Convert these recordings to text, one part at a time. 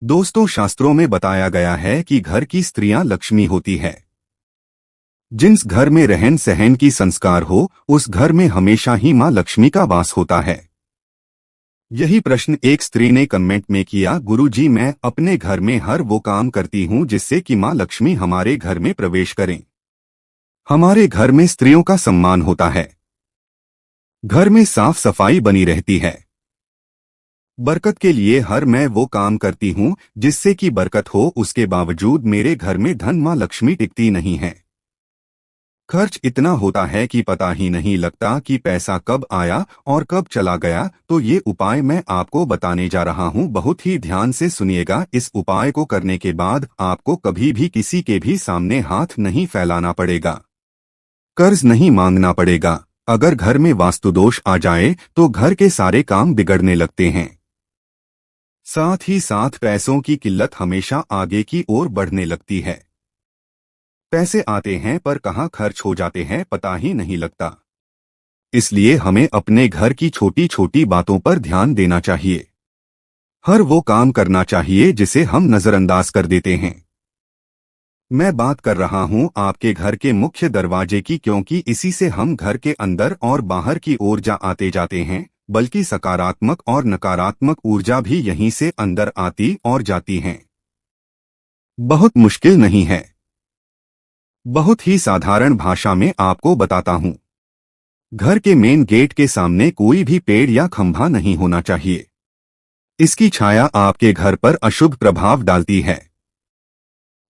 दोस्तों, शास्त्रों में बताया गया है कि घर की स्त्रियां लक्ष्मी होती है। जिस घर में रहन सहन की संस्कार हो, उस घर में हमेशा ही मां लक्ष्मी का वास होता है। यही प्रश्न एक स्त्री ने कमेंट में किया, गुरुजी, मैं अपने घर में हर वो काम करती हूँ जिससे कि मां लक्ष्मी हमारे घर में प्रवेश करें। हमारे घर में स्त्रियों का सम्मान होता है। घर में साफ सफाई बनी रहती है। बरकत के लिए हर मैं वो काम करती हूँ जिससे कि बरकत हो। उसके बावजूद मेरे घर में धन मां लक्ष्मी टिकती नहीं है। खर्च इतना होता है कि पता ही नहीं लगता कि पैसा कब आया और कब चला गया। तो ये उपाय मैं आपको बताने जा रहा हूँ, बहुत ही ध्यान से सुनिएगा। इस उपाय को करने के बाद आपको कभी भी किसी के भी सामने हाथ नहीं फैलाना पड़ेगा, कर्ज नहीं मांगना पड़ेगा। अगर घर में वास्तु दोष आ जाए तो घर के सारे काम बिगड़ने लगते हैं। साथ ही साथ पैसों की किल्लत हमेशा आगे की ओर बढ़ने लगती है। पैसे आते हैं पर कहाँ खर्च हो जाते हैं पता ही नहीं लगता। इसलिए हमें अपने घर की छोटी छोटी बातों पर ध्यान देना चाहिए। हर वो काम करना चाहिए जिसे हम नजरअंदाज कर देते हैं। मैं बात कर रहा हूं आपके घर के मुख्य दरवाजे की, क्योंकि इसी से हम घर के अंदर और बाहर की ऊर्जा आते जाते हैं। बल्कि सकारात्मक और नकारात्मक ऊर्जा भी यहीं से अंदर आती और जाती हैं। बहुत मुश्किल नहीं है। बहुत ही साधारण भाषा में आपको बताता हूं। घर के मेन गेट के सामने कोई भी पेड़ या खंभा नहीं होना चाहिए। इसकी छाया आपके घर पर अशुभ प्रभाव डालती है।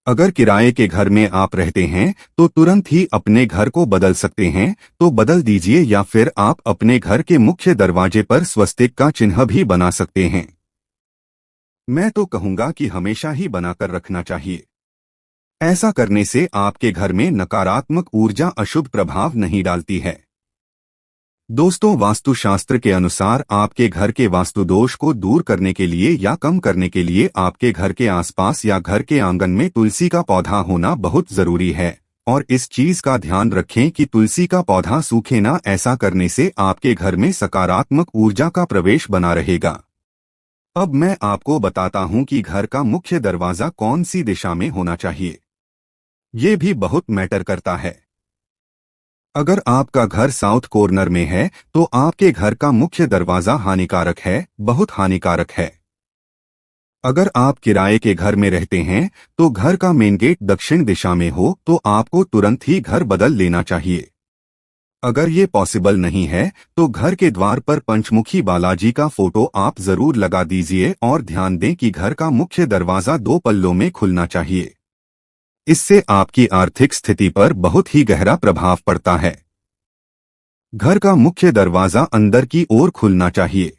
अगर किराए के घर में आप रहते हैं तो तुरंत ही अपने घर को बदल सकते हैं, तो बदल दीजिए। या फिर आप अपने घर के मुख्य दरवाजे पर स्वस्तिक का चिन्ह भी बना सकते हैं। मैं तो कहूंगा कि हमेशा ही बनाकर रखना चाहिए। ऐसा करने से आपके घर में नकारात्मक ऊर्जा अशुभ प्रभाव नहीं डालती है। दोस्तों, वास्तुशास्त्र के अनुसार आपके घर के वास्तु दोष को दूर करने के लिए या कम करने के लिए आपके घर के आसपास या घर के आंगन में तुलसी का पौधा होना बहुत जरूरी है। और इस चीज का ध्यान रखें कि तुलसी का पौधा सूखे ना। ऐसा करने से आपके घर में सकारात्मक ऊर्जा का प्रवेश बना रहेगा। अब मैं आपको बताता हूं कि घर का मुख्य दरवाजा कौन सी दिशा में होना चाहिए। ये भी बहुत मैटर करता है। अगर आपका घर साउथ कॉर्नर में है तो आपके घर का मुख्य दरवाजा हानिकारक है, बहुत हानिकारक है। अगर आप किराए के घर में रहते हैं तो घर का मेन गेट दक्षिण दिशा में हो तो आपको तुरंत ही घर बदल लेना चाहिए। अगर ये पॉसिबल नहीं है तो घर के द्वार पर पंचमुखी बालाजी का फोटो आप जरूर लगा दीजिए। और ध्यान दें कि घर का मुख्य दरवाजा 2 पल्लों में खुलना चाहिए। इससे आपकी आर्थिक स्थिति पर बहुत ही गहरा प्रभाव पड़ता है। घर का मुख्य दरवाजा अंदर की ओर खुलना चाहिए।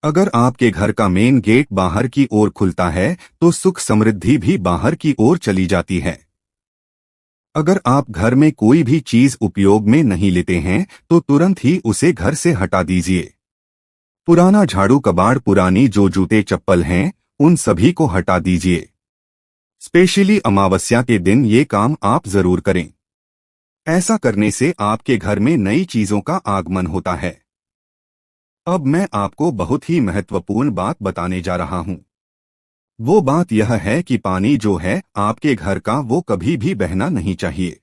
अगर आपके घर का मेन गेट बाहर की ओर खुलता है तो सुख समृद्धि भी बाहर की ओर चली जाती है। अगर आप घर में कोई भी चीज उपयोग में नहीं लेते हैं तो तुरंत ही उसे घर से हटा दीजिए। पुराना झाड़ू कबाड़, पुरानी जो जूते चप्पल हैं, उन सभी को हटा दीजिए। स्पेशली अमावस्या के दिन ये काम आप जरूर करें। ऐसा करने से आपके घर में नई चीजों का आगमन होता है। अब मैं आपको बहुत ही महत्वपूर्ण बात बताने जा रहा हूं। वो बात यह है कि पानी जो है आपके घर का, वो कभी भी बहना नहीं चाहिए।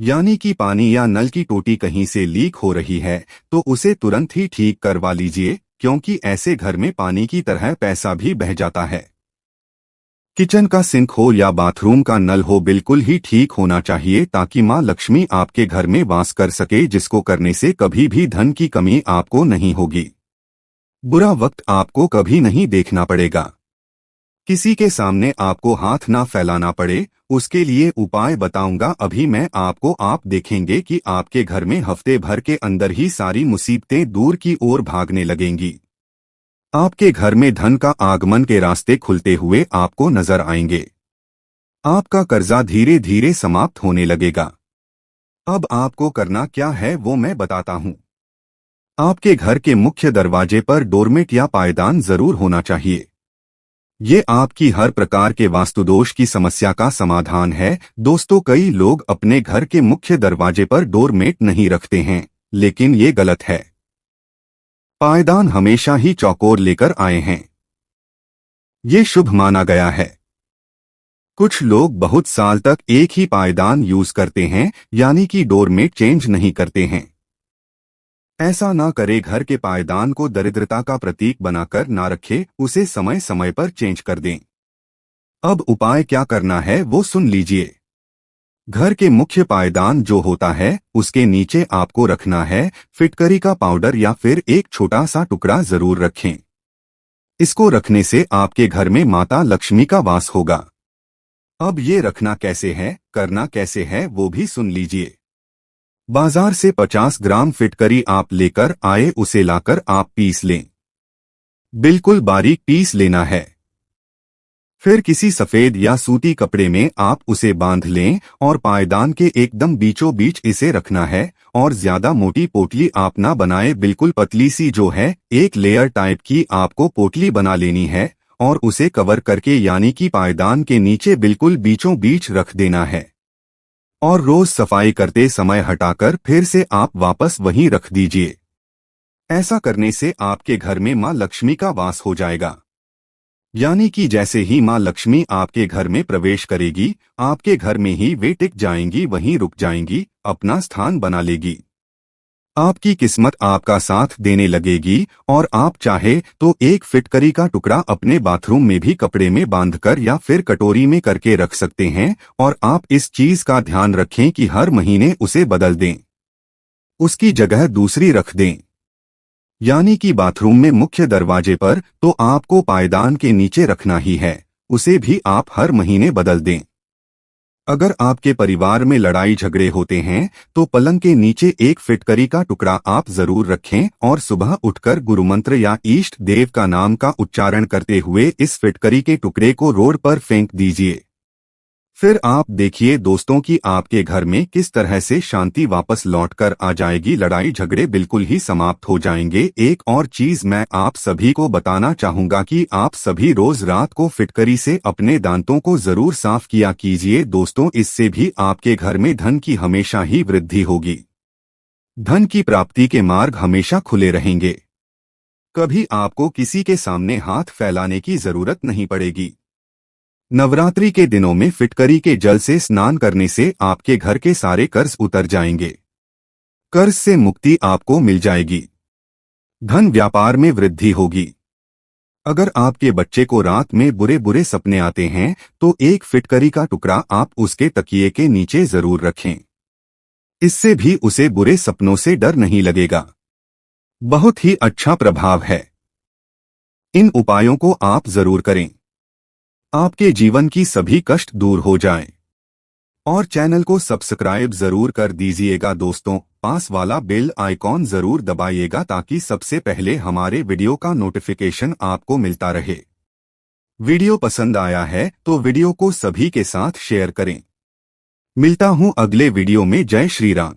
यानी कि पानी या नल की टोटी कहीं से लीक हो रही है तो उसे तुरंत ही ठीक करवा लीजिए, क्योंकि ऐसे घर में पानी की तरह पैसा भी बह जाता है। किचन का सिंक हो या बाथरूम का नल हो, बिल्कुल ही ठीक होना चाहिए ताकि मां लक्ष्मी आपके घर में वास कर सके, जिसको करने से कभी भी धन की कमी आपको नहीं होगी। बुरा वक्त आपको कभी नहीं देखना पड़ेगा। किसी के सामने आपको हाथ ना फैलाना पड़े, उसके लिए उपाय बताऊंगा अभी मैं आपको। आप देखेंगे कि आपके घर में हफ्ते भर के अंदर ही सारी मुसीबतें दूर की ओर भागने लगेंगी। आपके घर में धन का आगमन के रास्ते खुलते हुए आपको नजर आएंगे। आपका कर्जा धीरे धीरे समाप्त होने लगेगा। अब आपको करना क्या है वो मैं बताता हूं। आपके घर के मुख्य दरवाजे पर डोरमेट या पायदान जरूर होना चाहिए। ये आपकी हर प्रकार के वास्तुदोष की समस्या का समाधान है। दोस्तों, कई लोग अपने घर के मुख्य दरवाजे पर डोरमेट नहीं रखते हैं, लेकिन ये गलत है। पायदान हमेशा ही चौकोर लेकर आए हैं। ये शुभ माना गया है। कुछ लोग बहुत साल तक एक ही पायदान यूज करते हैं, यानी कि डोरमेट चेंज नहीं करते हैं। ऐसा ना करे, घर के पायदान को दरिद्रता का प्रतीक बनाकर ना रखे, उसे समय समय पर चेंज कर दें। अब उपाय क्या करना है वो सुन लीजिए। घर के मुख्य पायदान जो होता है उसके नीचे आपको रखना है फिटकरी का पाउडर या फिर एक छोटा सा टुकड़ा जरूर रखें। इसको रखने से आपके घर में माता लक्ष्मी का वास होगा। अब ये रखना कैसे है, करना कैसे है वो भी सुन लीजिए। बाजार से 50 ग्राम फिटकरी आप लेकर आए, उसे लाकर आप पीस लें। बिल्कुल बारीक पीस लेना है। फिर किसी सफेद या सूती कपड़े में आप उसे बांध लें और पायदान के एकदम बीचों बीच इसे रखना है। और ज्यादा मोटी पोटली आप ना बनाए, बिल्कुल पतली सी जो है एक लेयर टाइप की आपको पोटली बना लेनी है और उसे कवर करके यानी कि पायदान के नीचे बिल्कुल बीचों बीच रख देना है। और रोज सफाई करते समय हटाकर फिर से आप वापस वहीं रख दीजिए। ऐसा करने से आपके घर में मां लक्ष्मी का वास हो जाएगा। यानी कि जैसे ही मां लक्ष्मी आपके घर में प्रवेश करेगी, आपके घर में ही वे टिक जाएंगी, वहीं रुक जाएंगी, अपना स्थान बना लेगी। आपकी किस्मत आपका साथ देने लगेगी। और आप चाहे तो एक फिटकरी का टुकड़ा अपने बाथरूम में भी कपड़े में बांधकर या फिर कटोरी में करके रख सकते हैं। और आप इस चीज का ध्यान रखें कि हर महीने उसे बदल दें, उसकी जगह दूसरी रख दें। यानी कि बाथरूम में मुख्य दरवाजे पर तो आपको पायदान के नीचे रखना ही है, उसे भी आप हर महीने बदल दें। अगर आपके परिवार में लड़ाई झगड़े होते हैं तो पलंग के नीचे एक फिटकरी का टुकड़ा आप जरूर रखें और सुबह उठकर गुरुमंत्र या इष्ट देव का नाम का उच्चारण करते हुए इस फिटकरी के टुकड़े को रोड पर फेंक दीजिए। फिर आप देखिए दोस्तों कि आपके घर में किस तरह से शांति वापस लौटकर आ जाएगी, लड़ाई झगड़े बिल्कुल ही समाप्त हो जाएंगे। एक और चीज मैं आप सभी को बताना चाहूंगा कि आप सभी रोज रात को फिटकरी से अपने दांतों को जरूर साफ किया कीजिए दोस्तों, इससे भी आपके घर में धन की हमेशा ही वृद्धि होगी। धन की प्राप्ति के मार्ग हमेशा खुले रहेंगे। कभी आपको किसी के सामने हाथ फैलाने की जरूरत नहीं पड़ेगी। नवरात्रि के दिनों में फिटकरी के जल से स्नान करने से आपके घर के सारे कर्ज उतर जाएंगे। कर्ज से मुक्ति आपको मिल जाएगी। धन व्यापार में वृद्धि होगी। अगर आपके बच्चे को रात में बुरे बुरे सपने आते हैं तो एक फिटकरी का टुकड़ा आप उसके तकिए के नीचे जरूर रखें। इससे भी उसे बुरे सपनों से डर नहीं लगेगा। बहुत ही अच्छा प्रभाव है। इन उपायों को आप जरूर करें, आपके जीवन की सभी कष्ट दूर हो जाएं। और चैनल को सब्सक्राइब जरूर कर दीजिएगा दोस्तों, पास वाला बेल आइकॉन जरूर दबाइएगा ताकि सबसे पहले हमारे वीडियो का नोटिफिकेशन आपको मिलता रहे। वीडियो पसंद आया है तो वीडियो को सभी के साथ शेयर करें। मिलता हूं अगले वीडियो में। जय श्री राम।